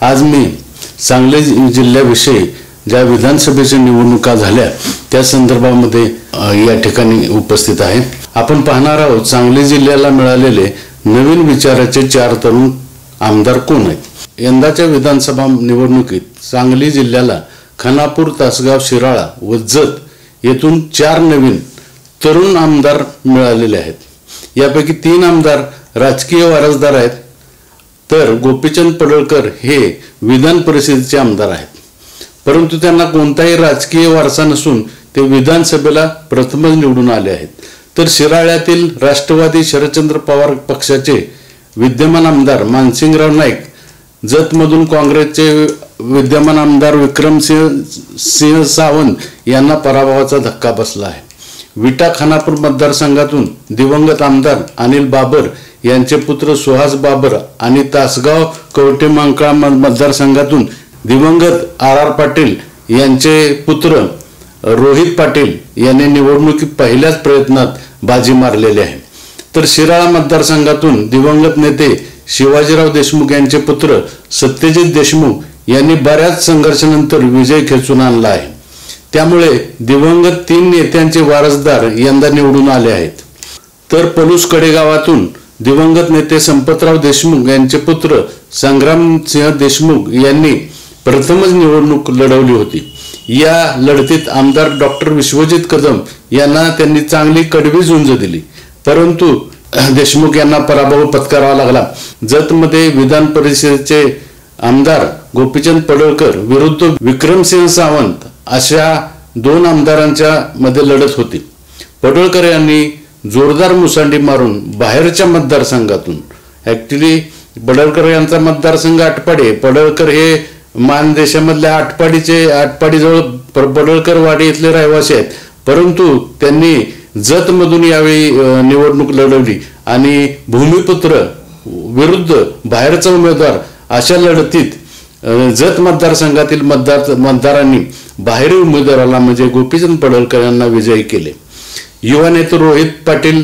आज मी सांगली जिल्ह्याविषयी ज्या विधानसभेच्या निवडणुका झाल्या त्या संदर्भामध्ये या ठिकाणी उपस्थित आहे। आपण पाहणार आहोत सांगली जिल्ह्याला मिळालेले नवीन विचाराचे 4 तरुण आमदार कोण आहेत। यंदाच्या विधानसभा निवडणुकीत सांगली जिल्ह्याला खानापूर, तासगाव, शिराळा व जत येथून 4 नवीन तरुण आमदार मिळालेले आहेत। यापैकी 3 आमदार राजकीय वारसदार आहेत, तर गोपीचंद पडळकर हे विधान परिषदेचे आमदार आहेत, परंतु त्यांना कोणताही राजकीय वारसा नसून ते विधानसभेला प्रथमच निवडून आले आहेत। तर शिराळ्यातील राष्ट्रवादी शरदचंद्र पवार पक्षाचे विद्यमान आमदार मानसिंगराव नाईक, जतमधून काँग्रेसचे विद्यमान आमदार विक्रमसिंह सावंत यांना पराभवाचा धक्का बसला आहे। विटा खानापूर मतदारसंघातून दिवंगत आमदार अनिल बाबर यांचे पुत्र सुहास बाबर आणि तासगाव कवठे महांकाळ मतदारसंघातून दिवंगत आर पाटील यांचे पुत्र रोहित पाटील यांनी निवडणुकीत पहिल्याच प्रयत्नात बाजी मारलेली आहे। तर शिराळा मतदारसंघातून दिवंगत नेते शिवाजीराव देशमुख यांचे पुत्र सत्यजित देशमुख यांनी बऱ्याच संघर्षानंतर विजय खेचून आणला आहे। त्यामुळे दिवंगत 3 नेत्यांचे वारसदार यंदा निवडून आले आहेत। तर पलूस कडेगावातून दिवंगत नेते संपतराव देशमुख यांचे पुत्र संग्रामसिंह देशमुख यांनी प्रथमच निवडणूक लढवली होती। या लढतीत आमदार डॉक्टर विश्वजित कदम यांना त्यांनी चांगली कडवी झुंज दिली, परंतु देशमुख यांना पराभव पत्करावा लागला। जतमध्ये विधान परिषदेचे आमदार गोपीचंद पडळकर विरुद्ध विक्रमसिंह सावंत अशा 2 आमदारांच्या मध्ये लढत होती। पडळकर यांनी जोरदार मुसंडी मारून बाहेरच्या मतदारसंघातून, ऍक्च्युली पडळकर यांचा मतदारसंघ आटपाडी, पडळकर हे मानदेशामधल्या आटपाडीजवळ पडळकर वाडी इथले रहिवासी आहेत, परंतु त्यांनी जतमधून यावेळी निवडणूक लढवली आणि भूमिपुत्र विरुद्ध बाहेरचा उमेदवार अशा लढतीत जत मतदारसंघातील मतदारांनी बाहेरील उमेदवाराला म्हणजे गोपीचंद पडळकर यांना विजयी केले। युवा नेते रोहित पाटील,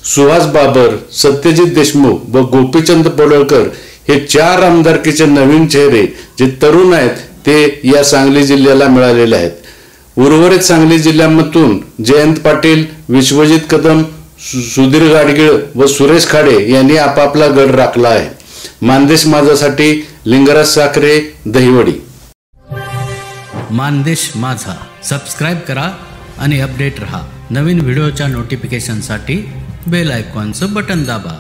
सुहास बाबर, सत्यजित देशमुख व गोपीचंद पडळकर हे 4 आमदारकीचे नवीन चेहरे जे तरुण आहेत ते या सांगली जिल्ह्याला मिळालेले आहेत। उर्वरित सांगली जिल्ह्यामधून जयंत पाटील, विश्वजित कदम, सुधीर गाडगीळ व सुरेश खाडे यांनी आपापला गड राखला आहे। मानदेश माझासाठी लिंगराज साखरे, दहिवडी। मानदेश माझा सबस्क्राइब करा आणि अपडेट रहा। नवीन व्हिडिओच्या नोटिफिकेशनसाठी बेल आयकॉनचं बटन दाबा।